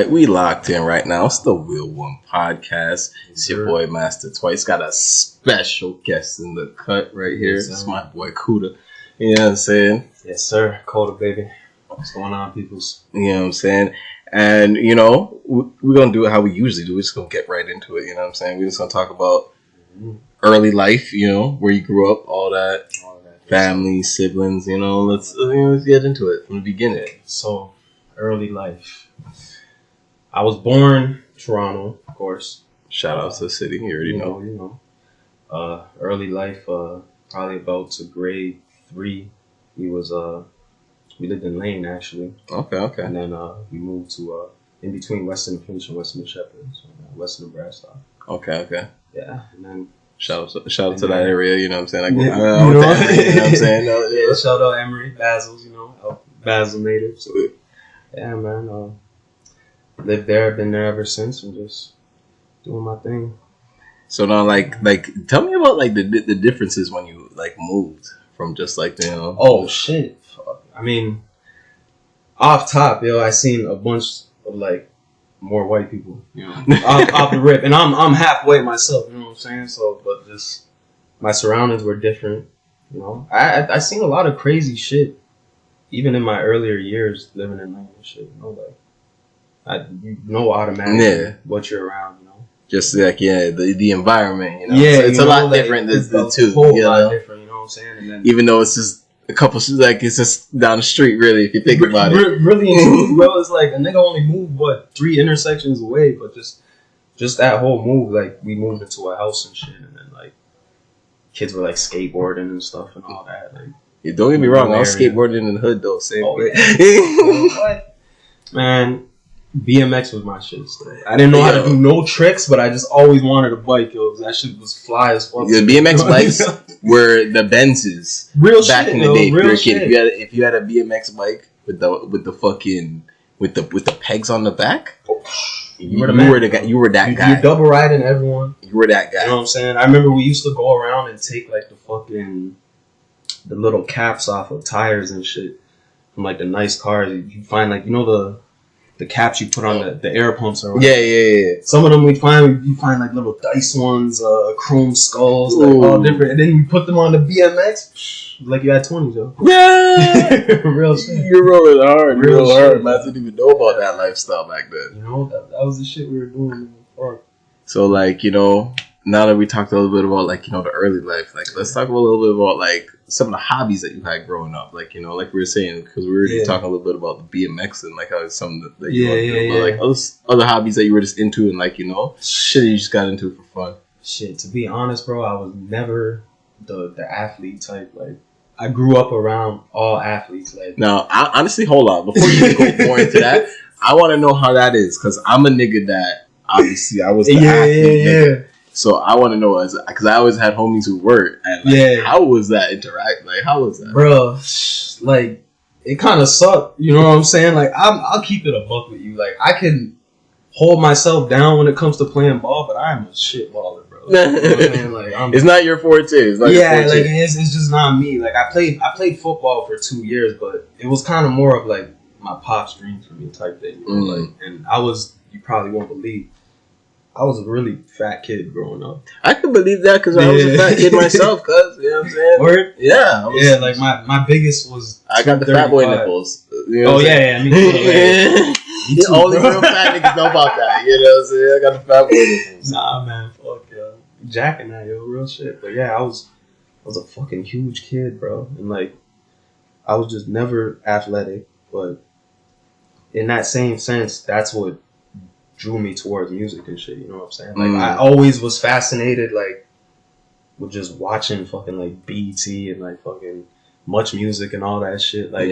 right, we locked in right now. It's the Wheel1 podcast. It's your boy Master Twice. Got a special guest in the cut right here. It's my boy Koda. You know what I'm saying? Yes, sir. Koda, baby. What's going on, peoples? You know what I'm saying? And, you know, we're going to do it how we usually do. We're just going to get right into it. You know what I'm saying? We're just going to talk about early life, you know, where you grew up, all that. Family, siblings, you know. Let's get into it from the beginning. So, early life. I was born Toronto, of course. Shout out to the city. You already know. You know. Early life, probably about to grade 3. We lived in Lane, actually. Okay. And then we moved to in between Western Finch and Western Shepherd, so Western Nebraska. Okay. Yeah, and then shout out to that area. You know what I'm saying? You know what I'm saying? Yeah, shout out Emory, Basil's, you know, Basil native. So, yeah, man. Lived there, been there ever since, and just doing my thing. So now, like, tell me about like the differences when you like moved from just like Oh shit! I mean, off top, I seen a bunch of like more white people, off the rip, and I'm halfway myself. You know what I'm saying? So, but just my surroundings were different. You know, I seen a lot of crazy shit, even in my earlier years living in Lane and shit. You know, like. You know automatically what you're around, you know. Just like the environment, you know. Yeah, so it's a lot different than the two. Whole lot different, you know what I'm saying? And then, even though it's just a couple, like it's just down the street, really, if you think about it. Really, bro, it's like a nigga only moved 3 intersections away, but just that whole move, like we moved into a house and shit, and then like kids were like skateboarding and stuff and all that. Like, yeah, don't get me wrong, I was skateboarding in the hood though. Same way. What? Man. BMX was my shit still. I didn't know how to do no tricks, but I just always wanted a bike. That shit was fly as fuck. The BMX bikes were the Benzes. Real back shit, in the day. If you were a shit. kid, if you had a BMX bike with the fucking with the pegs on the back, you were the guy. You were that guy. You're double riding everyone. You were that guy. You know what I'm saying? I remember we used to go around and take like the little caps off of tires and shit from like the nice cars. You find like the caps you put on the air pumps or whatever. Yeah. Some of them you find like little dice ones, chrome skulls, like all different, and then you put them on the BMX, like you had 20s, yo. Yeah, real shit. You're rolling hard, real hard. Man, I didn't even know about that lifestyle back then. You know, that was the shit we were doing. So like, now that we talked a little bit about like, the early life, like let's talk a little bit about like some of the hobbies that you had growing up, like, like we were saying, because we were already talking a little bit about the BMX and like how some that you but like other hobbies that you were just into and like, shit you just got into for fun. Shit, to be honest, bro, I was never the athlete type. Like, I grew up around all athletes. Like, now, honestly, hold on, before you go more into that, I want to know how that is, because I'm a nigga that obviously I was the athlete nigga. So I want to know, because I always had homies who were, and like, how was that interact? Like, how was that, bro? Like, it kind of sucked. You know what I'm saying? Like, I'll keep it a buck with you. Like, I can hold myself down when it comes to playing ball, but I'm a shit baller, bro. You know what I'm saying? Like, it's not your forte. It's not your forte. Like it's just not me. Like, I played football for 2 years, but it was kind of more of like my pop's dream for me type thing. You know? Like, and you probably won't believe. I was a really fat kid growing up. I can believe that because I was a fat kid myself, cuz. You know what I'm saying? Word? Yeah. Like my biggest was I got the fat boy nipples. You know me too. Me too, only real fat niggas know about that. You know what I'm saying? I got the fat boy nipples. Nah, man. Fuck, yo. Jacking that, yo. Real shit. But yeah, I was a fucking huge kid, bro. And like, I was just never athletic. But in that same sense, that's what drew me towards music and shit, you know what I'm saying? Like, I always was fascinated, like, with just watching fucking, like, BET and, like, fucking Much Music and all that shit. Like,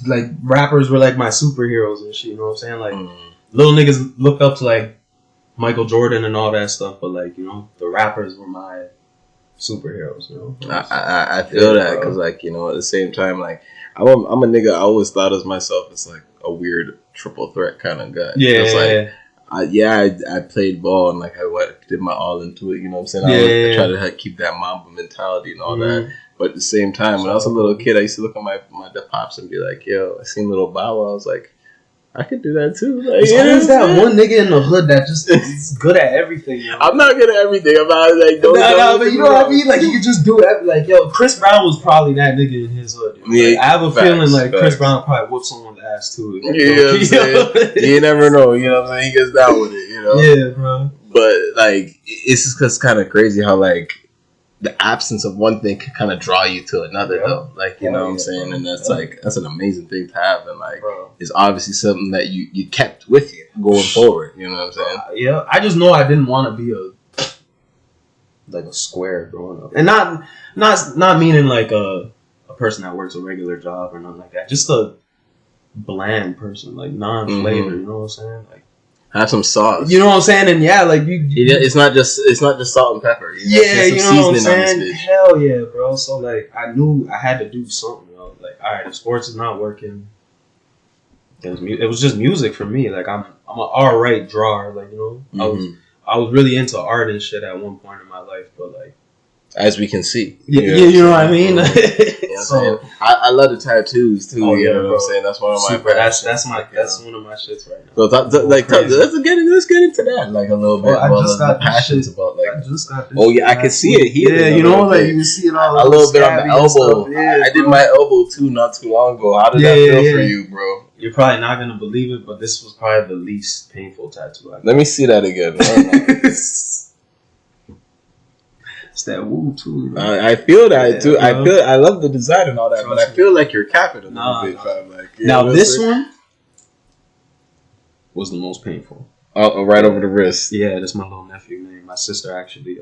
like, rappers were, like, my superheroes and shit, you know what I'm saying? Like, little niggas looked up to, like, Michael Jordan and all that stuff, but, like, the rappers were my superheroes, you know? I feel that, because, like, at the same time, like, I'm a nigga, I always thought of myself as, like, a weird triple threat kind of guy. Yeah. I played ball and like I did my all into it. You know what I'm saying? I try to keep that Mamba mentality and all that. But at the same time, when I was a little kid, I used to look at the pops and be like, "Yo, I seen little Bow Wow." I was like, I could do that too. Like, There's always that one nigga in the hood that just is good at everything. Yo. I'm not good at everything. I'm not like but you know what I mean. Like he could just do it. Like yo, Chris Brown was probably that nigga in his hood. Like, I have a feeling like Chris Brown probably whooped someone's ass too. You know what I'm saying? You never know. You know what I'm saying? He gets down with it. You know? Yeah, bro. But like, it's just kind of crazy how like the absence of one thing can kind of draw you to another, though. Like, you know what I'm saying? And that's like, that's an amazing thing to have. And like, it's obviously something that you kept with you going forward. You know what I'm saying? Yeah. I just know I didn't want to be a square growing up. And not meaning like a person that works a regular job or nothing like that. Just a bland person, like non-flavor, you know what I'm saying? Like, have some sauce. You know what I'm saying? And yeah, like it's not just salt and pepper. Yeah, you know what I'm saying? Hell yeah, bro. So like I knew I had to do something, you know? Like, all right, if sports is not working, it was just music for me. Like I'm an alright drawer, like, you know. I was really into art and shit at one point in my life, but like, as we can see, you know what I mean. So I love the tattoos too. You know what I'm saying? That's one of my. That's one of my shits right now. So let's get into that like a little bit. I just got passions about like. I just got this. Oh yeah, I can see it here. Yeah, you know, like you see it all a little bit on the elbow. Yeah, I did my elbow too not too long ago. How did that feel for you, bro? You're probably not gonna believe it, but this was probably the least painful tattoo I got. Let me see that again. It's that woo too. I feel that too. I love the design and all that, but I feel like you're capping a little bit. Like, now this one was the most painful. Oh, right over the wrist. Yeah, that's my little nephew name. My sister actually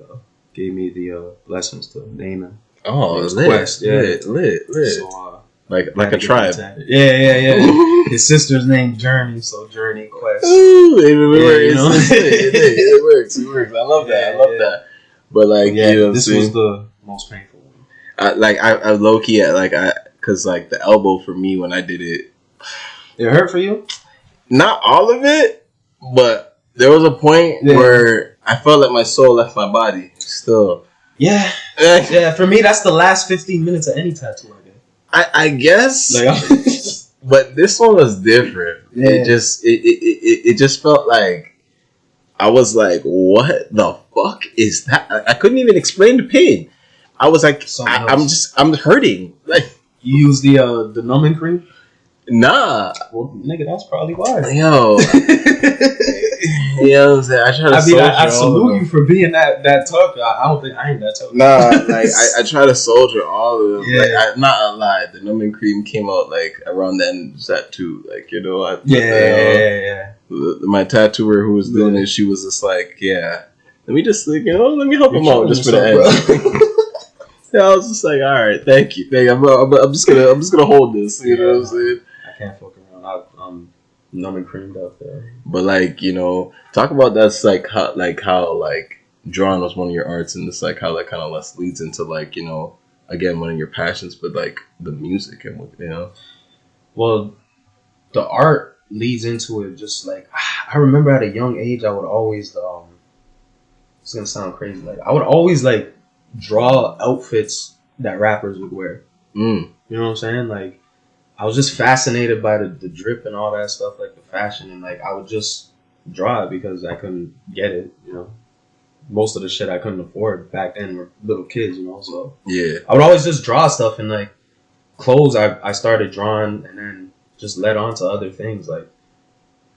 gave me the blessings to name him. Oh, lit. So, like a tribe. Yeah. His sister's name Journey, so Journey Quest. Ooh, it works. I love that. But like, you know, this was the most painful one. I low key cause like the elbow for me when I did it. It hurt for you? Not all of it, but there was a point where I felt like my soul left my body. Still. Yeah. For me, that's the last 15 minutes of any tattoo I get. I guess. But this one was different. Yeah. It just felt like I was like, what the fuck is that? I couldn't even explain the pain. I was like, I'm hurting. Like, you use the numbing cream? Nah. Well, nigga, that's probably why. Yo. You know what I'm saying? I salute you for being that tough. I don't think I ain't that tough. Nah, like I try to soldier all of them. Yeah. Like, I'm not gonna lie, the numbing cream came out like around the end of that too. Like, you know, my tattooer who was doing it, she was just like, let me just like, let me help him out just for the end. I was just like, all right, thank you. I'm just gonna hold this. You know what I'm saying? I can't fuck around. I'm numbing creamed up there. But like, talk about that's like how drawing was one of your arts, and it's like how that kind of less leads into like, again, one of your passions, but like the music and Well, the art leads into it. Just like I remember at a young age, I would always it's gonna sound crazy. Like I would always like draw outfits that rappers would wear. You know what I'm saying? Like I was just fascinated by the drip and all that stuff, like the fashion, and like I would just draw it because I couldn't get it. Most of the shit I couldn't afford back then were little kids, so yeah, I would always just draw stuff, and like clothes I started drawing and then just led on to other things like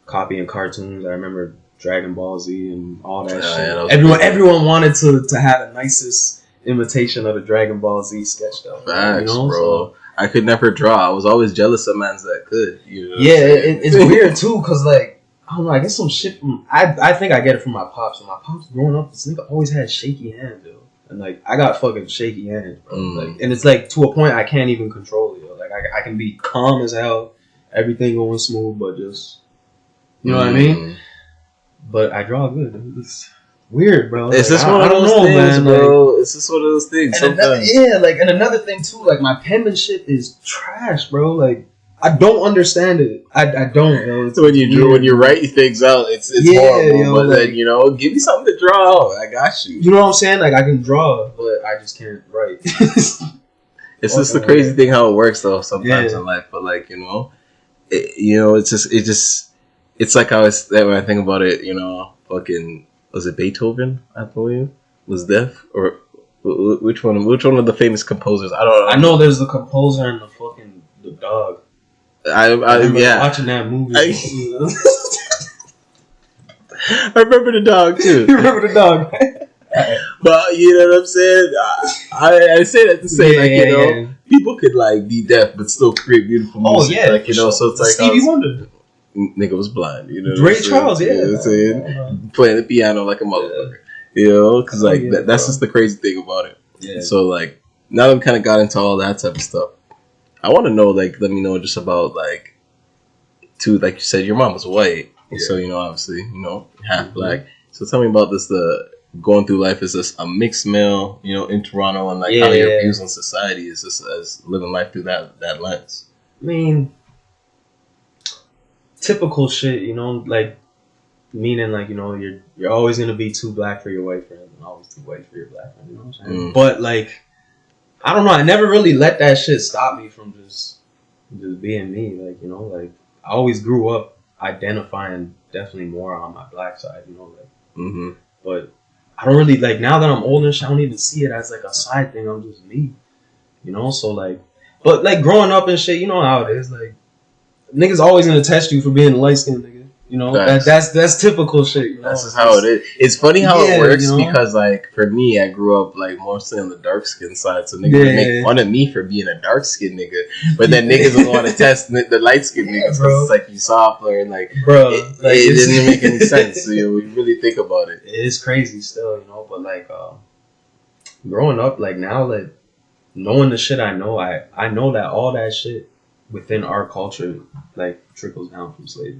copying cartoons. I remember Dragon Ball Z and all that shit. Everyone wanted to have the nicest imitation of the Dragon Ball Z sketch though. Facts, bro. So, I could never draw. I was always jealous of mans that could. It's weird too, cause like I don't know. I get some shit from. I think I get it from my pops. And my pops growing up, this nigga always had shaky hands, yo. And like I got fucking shaky hands, bro. Like, and it's like to a point I can't even control it. Yo. Like I can be calm as hell, everything going smooth, but just what I mean. But I draw good. It's weird, bro. It's just one of those things, bro. It's just one of those things. And another thing too, like my penmanship is trash, bro. Like I don't understand it. I don't. So when you write things out, it's horrible. But then give me something to draw. I got you. You know what I'm saying? Like I can draw, but I just can't write. It's just the crazy thing how it works though. Sometimes in life, but like it's just it's like when I think about it, you know, fucking, was it Beethoven, I believe, was deaf? Or which one of the famous composers? I don't know. I know there's the composer and the dog. I remember watching that movie. I remember the dog too. You remember the dog? But you know what I'm saying? I say that to say you know, people could like be deaf but still create beautiful music. Oh yeah, like you know, so it's like Stevie Wonder. Nigga was blind, you know. Ray Charles, you know what I'm saying? Playing the piano like a motherfucker, you know, because like that's just the crazy thing about it. Yeah. So like now that we kind of got into all that type of stuff, I want to know, like, let me know just about like, like you said, your mom was white, so you know, obviously, you know, half black. So tell me about this. Going through life as this a mixed male, you know, in Toronto, and like how your views on society is just as living life through that lens. I mean, typical shit, you know, like meaning like, you know, you're always gonna be too black for your white friend and always too white for your black friend, you know what I'm saying? But like, I don't know, I never really let that shit stop me from just being me, like, you know, like I always grew up identifying definitely more on my black side, you know, like but I don't really, like, now that I'm older and shit, I don't even see it as like a side thing. I'm just me, you know. So like, but like growing up and shit, you know how it is, like niggas always gonna test you for being a light skinned nigga. You know, that's typical shit. You know? That's just how it is. It's funny how it works, you know? Because like for me, I grew up like mostly on the dark skin side, so niggas would make fun of me for being a dark skinned nigga, but then niggas would want to test the light skinned niggas because it's like you softer and like, bro, it didn't make any sense. So, you know, we really think about it. It is crazy still, you know. But like growing up, like now, like knowing the shit I know that all that shit within our culture like trickles down from slavery.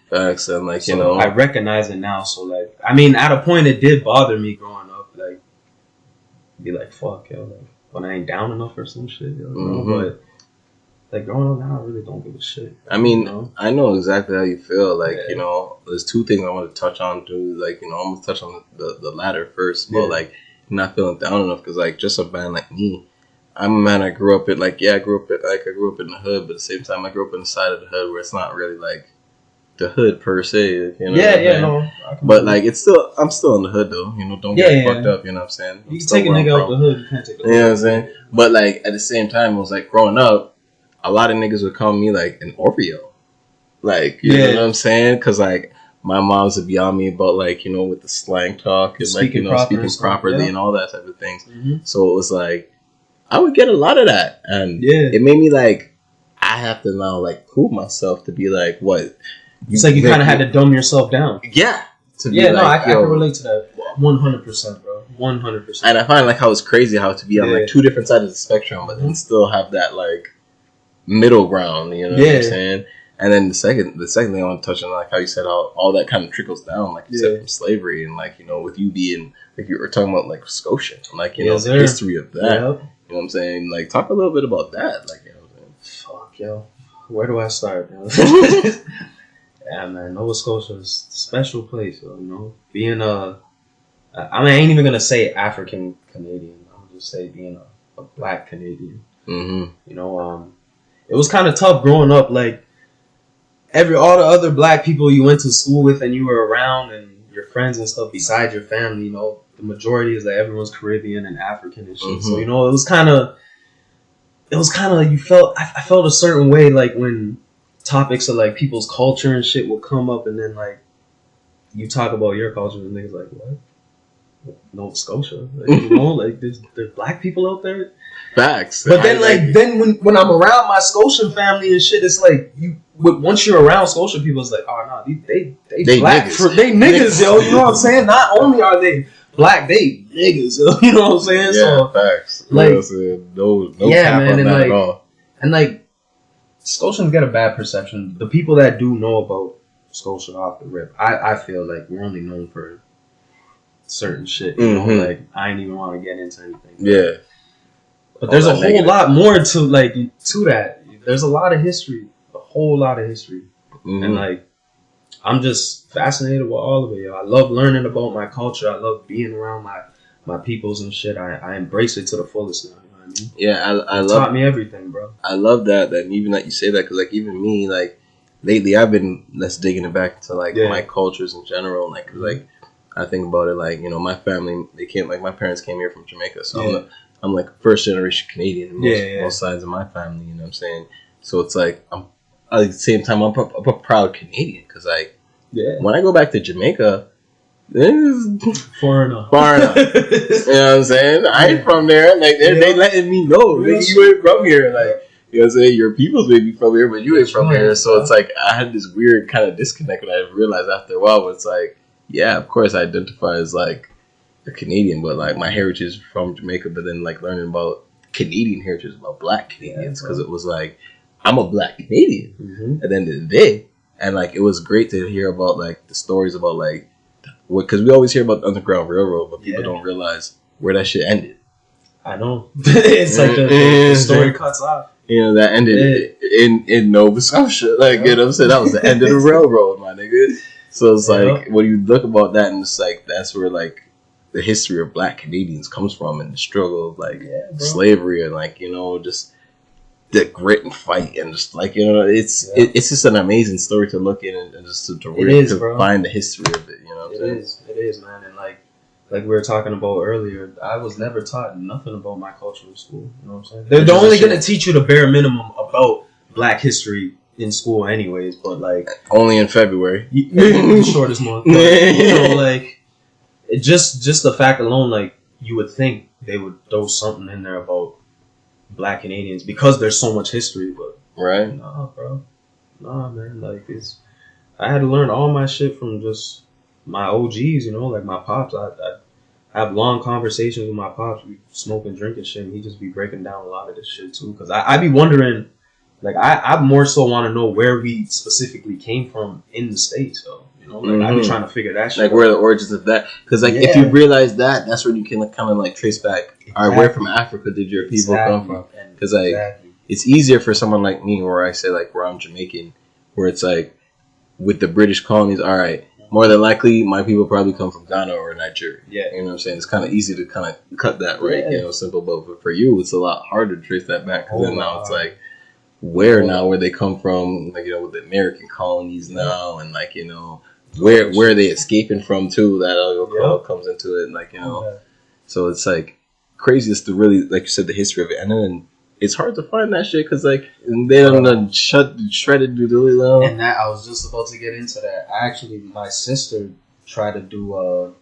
Facts, and like, so, you know, I recognize it now. So like, I mean, at a point it did bother me growing up, like be like, fuck, yo, like when I ain't down enough or some shit, yo, you know? But like growing up now, I really don't give a shit. I mean, you know? I know exactly how you feel. Like, you know, there's two things I want to touch on too. Like, you know, I'm gonna touch on the latter first, but like not feeling down enough because like just a man like me. I'm a man. I grew up in I grew up in the hood, but at the same time, I grew up in the side of the hood where it's not really like the hood per se. You know no. But like, I'm still in the hood though. You know, don't get it fucked up. You know what I'm saying? You can take a nigga out the hood, you can't take a hood. You know what I'm saying? But like at the same time, it was like growing up, a lot of niggas would call me like an Oreo, like you know what I'm saying? Because like my mom's would be on me about like, you know, with the slang talk and like, you know, speaking properly and all that type of things. So it was like, I would get a lot of that, and it made me like, I have to now like prove myself to be like, what? It's like you kind of had to dumb yourself down. Yeah. To be I can relate to that 100%, bro. 100%. And I find like how it's crazy how to be on like two different sides of the spectrum, but then still have that like middle ground. You know what I'm saying? And then the second thing I want to touch on, like how you said, how all that kind of trickles down, like you said, from slavery, and like, you know, with you being like you were talking about like Scotia, like, you know, the history of that. You know what I'm saying? Like, talk a little bit about that. Like, you know what I'm saying? Fuck, yo. Where do I start? Yeah, man. Nova Scotia is a special place, you know? Being I ain't even going to say African Canadian. I'll just say being a black Canadian. You know, it was kind of tough growing up. Like, all the other black people you went to school with and you were around and your friends and stuff besides your family, you know, the majority is like everyone's Caribbean and African and shit. So, you know, it was kind of like I felt a certain way like when topics of like people's culture and shit would come up, and then like you talk about your culture and niggas like, what? Nova Scotia, like, you know, like there's black people out there. Facts. But then then when I'm around my Scotian family and shit, it's like once you're around Scotian people, it's like, oh no, they black niggas. They niggas, yo. You know what I'm saying? Not only are they black, they niggas, yo. You know what I'm saying? Yeah, so, facts. Like, no cap on that at all. And like, Scotians get a bad perception. The people that do know about Scotia off the rip, I feel like we're only known for certain shit. You know, like I ain't even want to get into anything. Yeah. But there's a whole lot more to that. There's a lot of history, a whole lot of history, and like I'm just fascinated with all of it. Yo. I love learning about my culture. I love being around my peoples and shit. I embrace it to the fullest now. You know what I mean? Yeah, I love. Taught me everything, bro. I love that even that you say that, because like even me, like lately I've been less digging it back to like my cultures in general, like 'cause, like I think about it like my family my parents came here from Jamaica, so I'm like first generation Canadian in most sides of my family, you know what I'm saying? So it's like I'm at the same time I'm a proud Canadian because like when I go back to Jamaica, foreigner. You know what I'm saying? I ain't from there. Like they letting me know, nigga, you ain't from here. Like you know what I'm saying? Your peoples may be from here, but you ain't from here. So it's like I had this weird kind of disconnect that I realized after a while. Where it's like, yeah, of course I identify as like a Canadian, but like my heritage is from Jamaica. But then like learning about Canadian heritage about Black Canadians because it was like I'm a Black Canadian at the end of the day, and like it was great to hear about like the stories about like. Because we always hear about the Underground Railroad, but people don't realize where that shit ended. I know. It's like the story cuts off. You know, that ended in Nova Scotia. Like, you know what I'm saying? That was the end of the railroad, my nigga. So it's like, when you look about that, and it's like, that's where, like, the history of Black Canadians comes from, and the struggle of, like, slavery, and, like, just the grit and fight, and just, like, it's just an amazing story to look in, and just to really find the history of it, you know what I'm saying? It is, man, and, like we were talking about earlier, I was never taught nothing about my culture in school. You know what I'm saying? They're only going to teach you the bare minimum about Black history in school anyways, but like... Only in February. The shortest month. But, like, just the fact alone, like, you would think they would throw something in there about Black Canadians because there's so much history, but... Right. Nah, bro. Nah, man. Like, I had to learn all my shit from just... my OGs, like my pops. I have long conversations with my pops. We smoke and drink and shit, and he just be breaking down a lot of this shit too. Because I be wondering, like I more so want to know where we specifically came from in the States, though. I be trying to figure that shit like out. where the origins of that. Because like if you realize that, that's where you can kind of like trace back. All right, where from Africa did your people come from? Because like it's easier for someone like me, where I say like where I'm Jamaican, where it's like with the British colonies. All right. More than likely, my people probably come from Ghana or Nigeria. Yeah. You know what I'm saying? It's kind of easy to kind of cut that, right? Yeah. Simple. But for you, it's a lot harder to trace that back. Because then now it's like, where they come from, like, with the American colonies now, and like, where are they escaping from too, that all comes into it. And like, so it's like craziest to really, like you said, the history of it. And then it's hard to find that shit because like they don't shredded doodly. And that I was just about to get into that. Actually, my sister tried to do a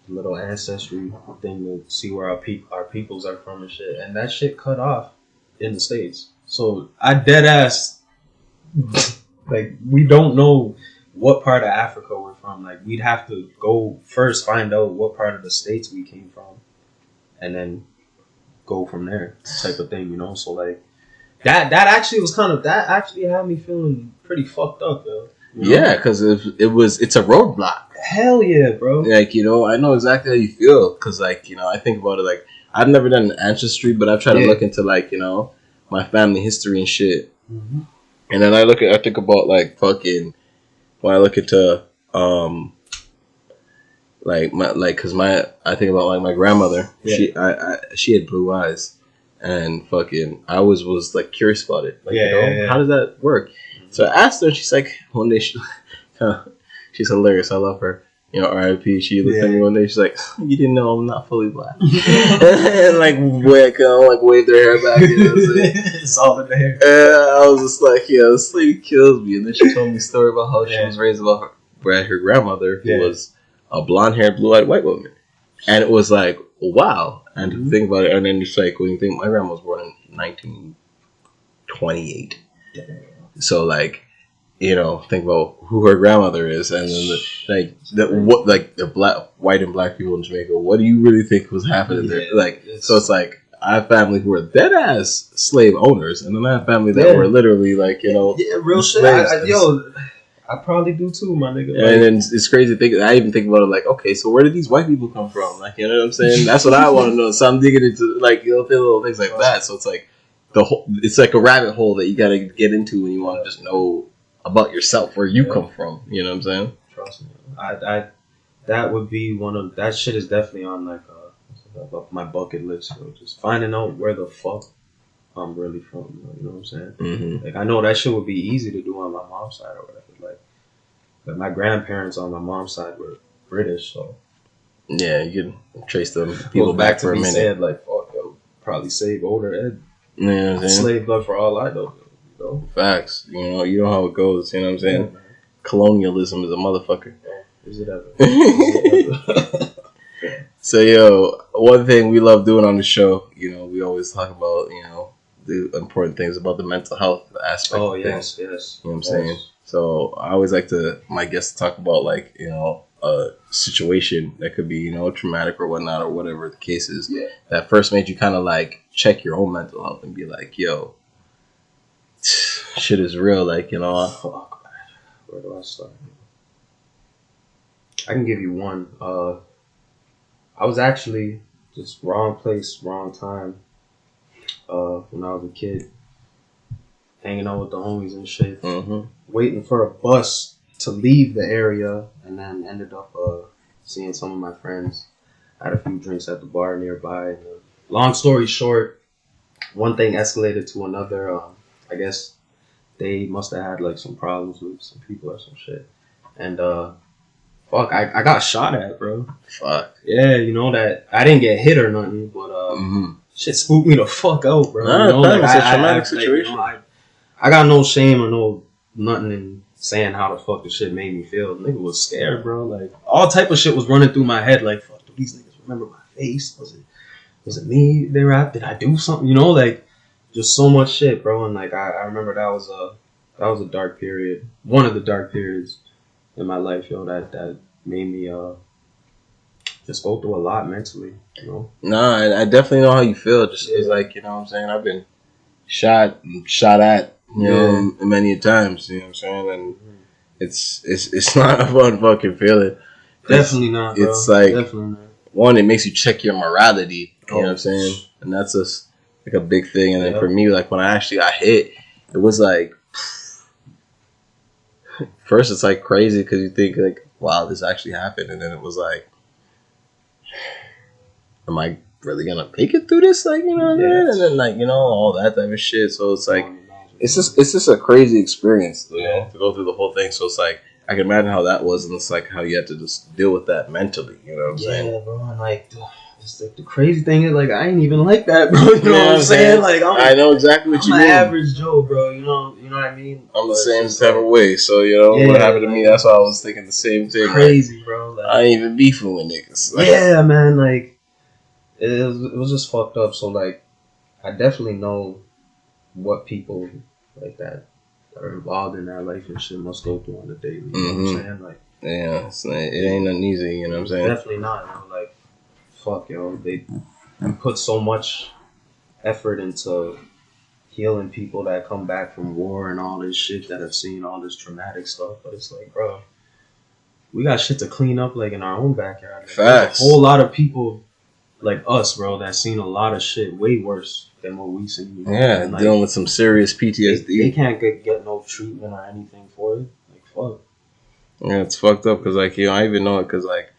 little ancestry thing to see where our peoples are from and shit, and that shit cut off in the States. So I dead ass like we don't know what part of Africa we're from. Like we'd have to go first find out what part of the States we came from, and then go from there, type of thing, So like that actually was that actually had me feeling pretty fucked up, though. Yeah, because it's a roadblock. Hell yeah, bro. Like I know exactly how you feel because like I think about it like I've never done an ancestry, but I've tried to look into like my family history and shit, and then I think about like fucking when I look into I think about like my grandmother. She had blue eyes, and fucking I was like curious about it. Like how does that work? So I asked her. She's like one day she's hilarious. I love her. R.I.P. She looked at me one day. She's like, "You didn't know I'm not fully Black," and like waved her hair back. It's all in the hair. I was just like, this lady kills me. And then she told me a story about how she was raised about her grandmother who was a blonde-haired, blue-eyed white woman. And it was like, wow. And to think about it, and then it's like, when you think, my grandma was born in 1928. So, like, think about who her grandmother is, and then the white and black people in Jamaica, what do you really think was happening there? Like, so it's like, I have family who are dead-ass slave owners, and then I have family that were literally, like, real shit. I probably do too, my nigga. And then it's crazy to think. I even think about it like, okay, so where did these white people come from? Like, you know what I'm saying? That's what I want to know. So I'm digging into like little things like that. So it's like it's like a rabbit hole that you got to get into when you want to just know about yourself, where you come from. You know what I'm saying? Trust me, that would be one of that shit is definitely on like my bucket list. Just finding out where the fuck I'm really from. You know what I'm saying? Mm-hmm. Like I know that shit would be easy to do on my mom's side or whatever. Like, but my grandparents on my mom's side were British, so Yeah, you can trace them people back for a minute. Said, like, fuck, yo, probably save older Ed. You know what I'm saying? Slave blood for all I know. You know? Facts. You know how it goes. You know what I'm saying? Yeah, Colonialism is a motherfucker. Is it ever? Is it ever? So, yo, one thing we love doing on the show, we always talk about, the important things about the mental health aspect of things. Yes. You know what I'm saying? So, I always like my guests to talk about, like, a situation that could be, traumatic or whatnot or whatever the case is. Yeah. That first made you kind of, like, check your own mental health and be like, yo, shit is real. Like, Fuck, man. Where do I start? I can give you one. I was actually just wrong place, wrong time. When I was a kid, hanging out with the homies and shit, waiting for a bus to leave the area, and then ended up seeing some of my friends. Had a few drinks at the bar nearby. And, long story short, one thing escalated to another. I guess they must have had like some problems with some people or some shit, and fuck, I got shot at, bro. Fuck. Yeah, that I didn't get hit or nothing, but shit spooked me the fuck out, bro. That was a traumatic situation. I got no shame or no nothing in saying how the fuck the shit made me feel. Nigga was scared, bro. Like all type of shit was running through my head. Like, fuck, do these niggas remember my face? Was it me they were at? Did I do something? Like just so much shit, bro. And like I remember that was a dark period. One of the dark periods in my life, that made me just go through a lot mentally, No, I definitely know how you feel. Just because, like, what I'm saying, I've been shot at, many times, you know what I'm saying, and it's not a fun fucking feeling. Definitely not, bro. It's like, definitely not. One, it makes you check your morality, you know what I'm saying, and that's just like a big thing. And then for me, like when I actually got hit, it was like, first it's like crazy because you think like, wow, this actually happened, and then it was like, am I really gonna make it through this? Like, you know what I mean? And then like, all that type of shit. So it's like, it's just a crazy experience, to go through the whole thing. So it's like, I can imagine how that was, and it's like how you had to just deal with that mentally. You know what I'm saying? Yeah, bro. And like, it's like the crazy thing is like I ain't even like that, bro. You know what I'm saying? Like I know exactly what you mean. I'm an average Joe, bro. You know what I mean? I'm the same type of way. So what happened to me? That's why I was thinking the same thing. Crazy, bro. Like, I ain't even beefing with niggas. Like, yeah, man. Like it was just fucked up. So like, I definitely know what people like that are involved in that life and shit must go through on the daily. You know what I'm saying? Like, yeah, it ain't nothing easy. You know what I'm saying? Definitely not. Like, fuck, they put so much effort into healing people that come back from war and all this shit that have seen all this traumatic stuff. But it's like, bro, we got shit to clean up like in our own backyard. Like, Facts. There's a whole lot of people like us, bro, that seen a lot of shit way worse than what we seen. Yeah, and, like, dealing with some serious PTSD. They can't get no treatment or anything for it. Like, fuck. Yeah, it's fucked up because, like, I even know it because, like,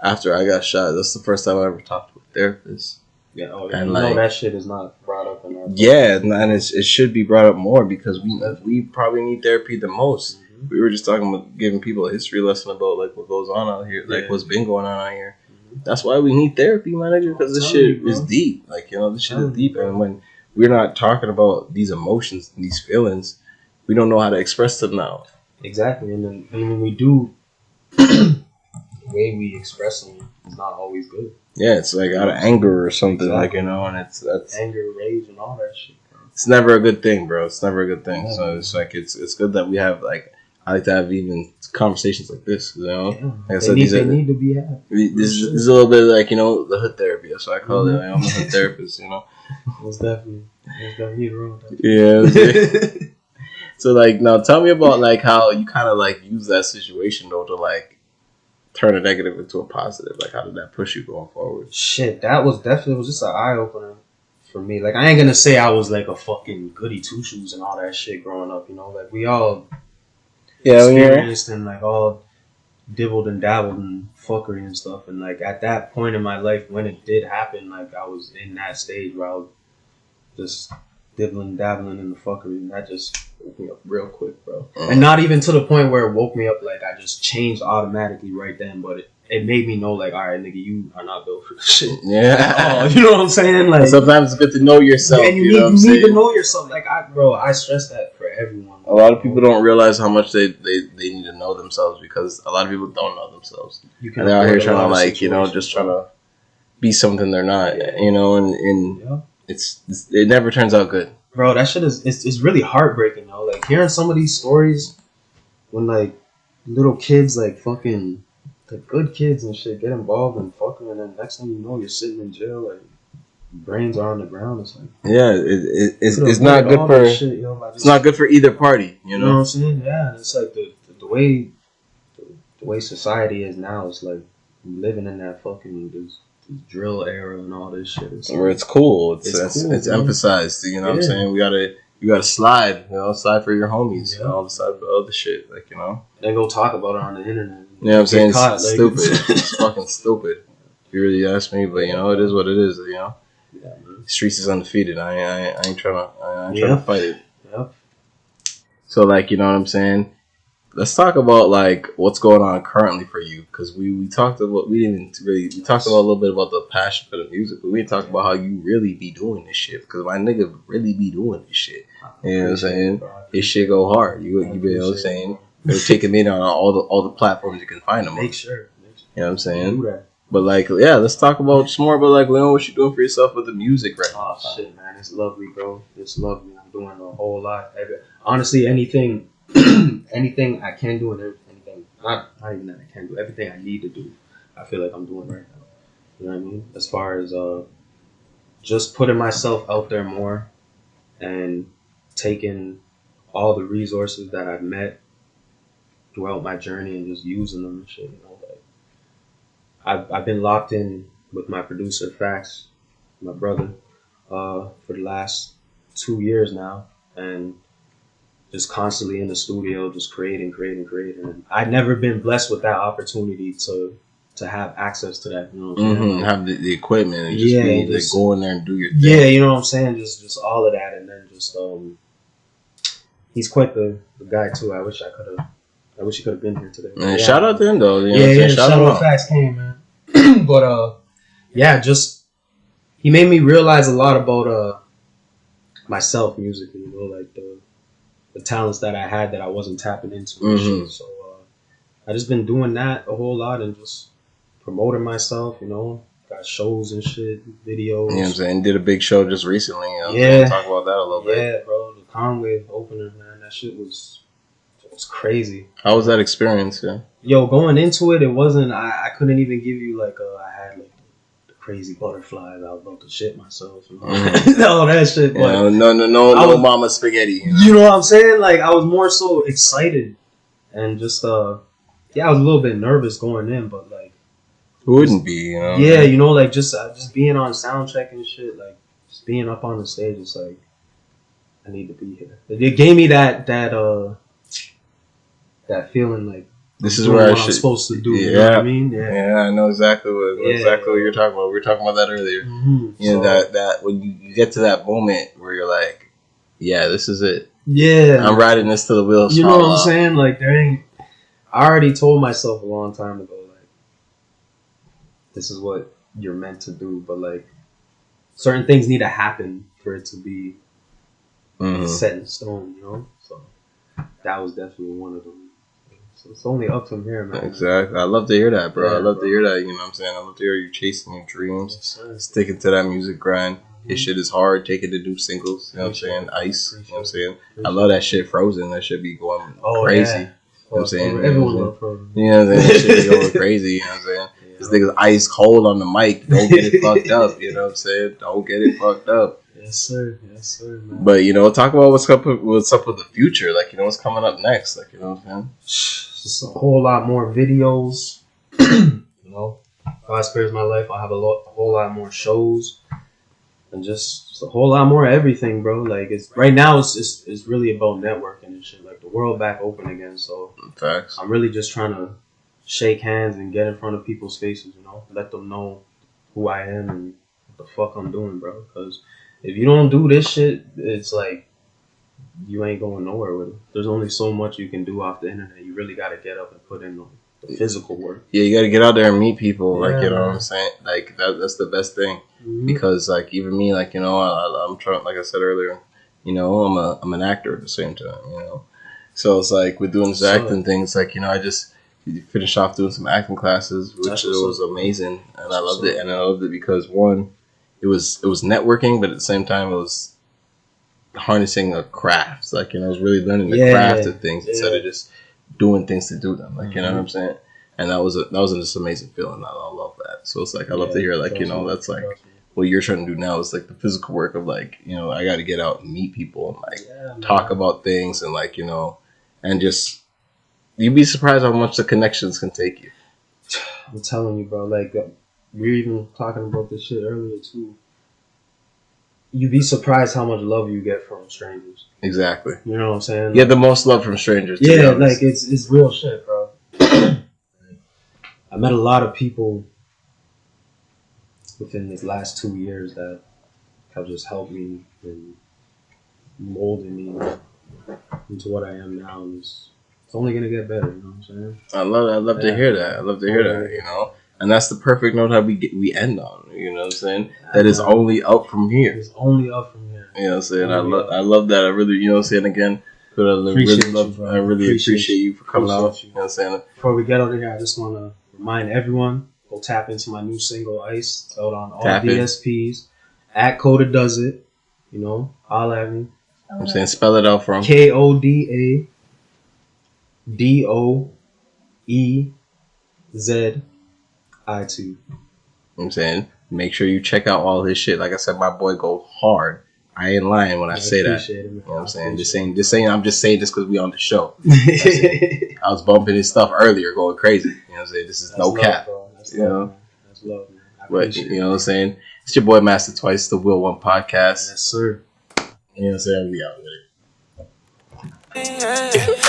after I got shot, that's the first time I ever talked to a therapist. Yeah, and like, that shit is not brought up in our life. Yeah, and it should be brought up more because we probably need therapy the most. Mm-hmm. We were just talking about giving people a history lesson about, like, what goes on out here, like, what's been going on out here. That's why we need therapy, my nigga, because this shit is deep. Like, this shit is deep. And when we're not talking about these emotions and these feelings, we don't know how to express them now. Exactly. And then when we do, the way we express them is not always good. Yeah, it's like out of anger or something, exactly. Like, and that's anger, rage, and all that shit, bro. It's never a good thing, bro. It's never a good thing. Yeah. So it's like, it's good that we have, like, I like to have even conversations like this, Yeah. Like they need to be had. This is a little bit like, the hood therapy. That's what I call it. Like, I'm a hood therapist, Most definitely. Wrong. Yeah. So, like, now tell me about, like, how you kind of, like, use that situation, though, to, like, turn a negative into a positive. Like, how did that push you going forward? Shit, that was definitely, it was just an eye-opener for me. Like, I ain't gonna say I was, like, a fucking goody two-shoes and all that shit growing up, Like, we all experienced and, like, all dibbled and dabbled in fuckery and stuff. And, like, at that point in my life, when it did happen, like, I was in that stage where I was just dabbling in the fuckery, and that just woke me up real quick, bro. And not even to the point where it woke me up like I just changed automatically right then, but it made me know like, all right, nigga, you are not built for this shit. Yeah. You know what I'm saying? Like sometimes it's good to know yourself. And you need to know yourself. Like I stress that for everyone. A lot of people don't realize how much they need to know themselves, because a lot of people don't know themselves. And they're out here trying to like, just trying to be something they're not, and it never turns out good. Bro, that shit it's really heartbreaking, though. Like hearing some of these stories when like little kids, like fucking the good kids and shit, get involved and fucking, and then next thing you know, you're sitting in jail, like brains are on the ground. It's like it's not good for shit, it's not good for either party. You know what I'm saying? Yeah, it's like the way society is now. It's like living in that fucking this drill era and all this shit. It's where it's cool. It's emphasized. You know what I'm saying? You gotta slide. Slide for your homies. All the side for other shit. Like then go talk about it on the internet. You know what I'm saying? It's stupid. It's fucking stupid. If you really ask me, but it is what it is. Yeah, man. Streets is undefeated. I ain't trying to fight it. Yep. So like, you know what I'm saying? Let's talk about like what's going on currently for you, because we talked about we talked about a little bit about the passion for the music, but we didn't talk about how you really be doing this shit, because my nigga really be doing this shit. You know what I'm saying? This shit go hard. You be what I'm saying? They're taking me on all the platforms you can find them on. Make sure. You know what I'm saying? But like, let's talk about just more about like, what you doing for yourself with the music right now. Oh shit, man, it's lovely, bro. It's lovely. I'm doing a whole lot. Honestly, anything I can do, and anything not even that I can do, everything I need to do, I feel like I'm doing right now. You know what I mean? As far as just putting myself out there more, and taking all the resources that I've met throughout my journey and just using them and shit. Like I've been locked in with my producer Fax, my brother, for the last 2 years now, and just constantly in the studio, just creating. And I'd never been blessed with that opportunity to have access to that. You know what I'm saying? Have the equipment and just go in there and do your thing. Yeah, you know what I'm saying? Just all of that, and then just he's quite the guy too. I wish he could have been here today. Man, shout out to him though. Shout out Fax came, man. But just he made me realize a lot about myself musically. Like the talents that I had that I wasn't tapping into. And shit. So I just been doing that a whole lot and just promoting myself. Got shows and shit, videos. You know what I'm saying? Did a big show just recently. Talk about that a little bit. Yeah, bro. The Conway opener, man. That shit was crazy. How was that experience? Yeah. Yo, going into it wasn't. I couldn't even give you like I had like the crazy butterflies. I was about to shit myself. All that shit. But no mama spaghetti. You know what I'm saying? Like I was more so excited and just I was a little bit nervous going in, but like who wouldn't be? Yeah, like just being on sound check and shit, like just being up on the stage. It's like I need to be here. It gave me that feeling like this is where I'm supposed to do. Yeah. You know what I mean? Yeah, I know exactly what you're talking about. We were talking about that earlier. That when you get to that moment where you're like, yeah, this is it. Yeah, I'm riding this to the wheels. You know what I'm saying? Like I already told myself a long time ago, like this is what you're meant to do, but like certain things need to happen for it to be set in stone. So that was definitely one of them. So it's only up from here, man. Exactly. I love to hear that, bro. I love to hear that. You know what I'm saying? I love to hear you chasing your dreams, sticking to that music grind. His shit is hard. Taking the new singles. You know what I'm saying? Ice. You know what I'm saying? I love that shit. Frozen. That shit be going crazy. Yeah. You know what I'm saying? Everyone loves Frozen. You know what I'm saying? That shit be going crazy. You know what I'm saying? This nigga's ice cold on the mic. Don't get it fucked up. You know what I'm saying? Don't get it fucked up. Yes, sir, man. But talk about what's up with the future. Like what's coming up next. Like what I'm saying. Just a whole lot more videos. God spares my life, I'll have a whole lot more shows, and just a whole lot more everything, bro. Like right now, it's really about networking and shit. Like the world back open again, so facts. I'm really just trying to shake hands and get in front of people's faces. Let them know who I am and what the fuck I'm doing, bro. Because if you don't do this shit, it's like you ain't going nowhere with it. There's only so much you can do off the internet. You really got to get up and put in the physical work. Yeah, you got to get out there and meet people. Yeah, like, you know what I'm saying? Like, that's the best thing. Mm-hmm. Because, like, even me, like, you know, I'm trying, like I said earlier, you know, I'm an actor at the same time, you know. So it's like, with doing this acting things, like, you know, I just finished off doing some acting classes, which was amazing. And I loved it. And I loved it because, one, it was networking, but at the same time, it was harnessing a craft. Like, you know, I was really learning the craft of things instead of just doing things to do them. Like, you know what I'm saying? And that was just amazing feeling. I love that. So it's like, I love to hear, like, you know, that's like what you're trying to do now is like the physical work of, like, you know, I got to get out and meet people and like talk about things and, like, you know, and just, you'd be surprised how much the connections can take you. I'm telling you, bro. Like, we were even talking about this shit earlier too. You'd be surprised how much love you get from strangers. Exactly. You know what I'm saying? You get the most love from strangers. Yeah, like it's real shit, bro. I met a lot of people within these last 2 years that have just helped me and molded me into what I am now. And it's only gonna get better. You know what I'm saying? I love to hear that. I love to hear that. You know. And that's the perfect note how we end on. You know what I'm saying? That is only up from here. It's only up from here. You know what I'm saying? I love that. I really, you know what I'm saying, again, I really appreciate you for coming out. You know what I'm saying? Before we get out of here, I just want to remind everyone, go tap into my new single, Ice. It's out on all DSPs. At Kodadoezit. You know, holla at me. I'm saying, spell it out for him. KODADOEZ. I2. You know what I'm saying? Make sure you check out all his shit. Like I said, my boy go hard. I ain't lying when I say that. You know what I'm saying? Just saying I'm just saying this because we on the show. I was bumping his stuff earlier, going crazy. You know what I'm saying? This is that's no love, cap. That's you know? That's love, man. But you know what I'm saying? It's your boy Master Twice, the Wheel1 podcast. Yes, sir. You know what I'm saying? We out with it.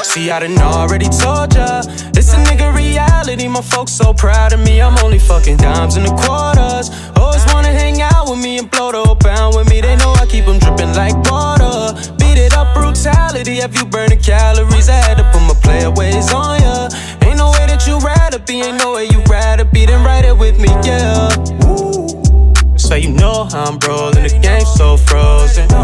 See, I done already told ya, it's a nigga reality. My folks so proud of me. I'm only fucking dimes in the quarters. Always wanna hang out with me and blow the whole pound with me. They know I keep them dripping like water. Beat it up, brutality. Have you burning calories? I had to put my player ways on ya. Ain't no way that you rather be. Ain't no way you rather be. Then write it with me, yeah. Woo. So you know how I'm rolling. The game so frozen.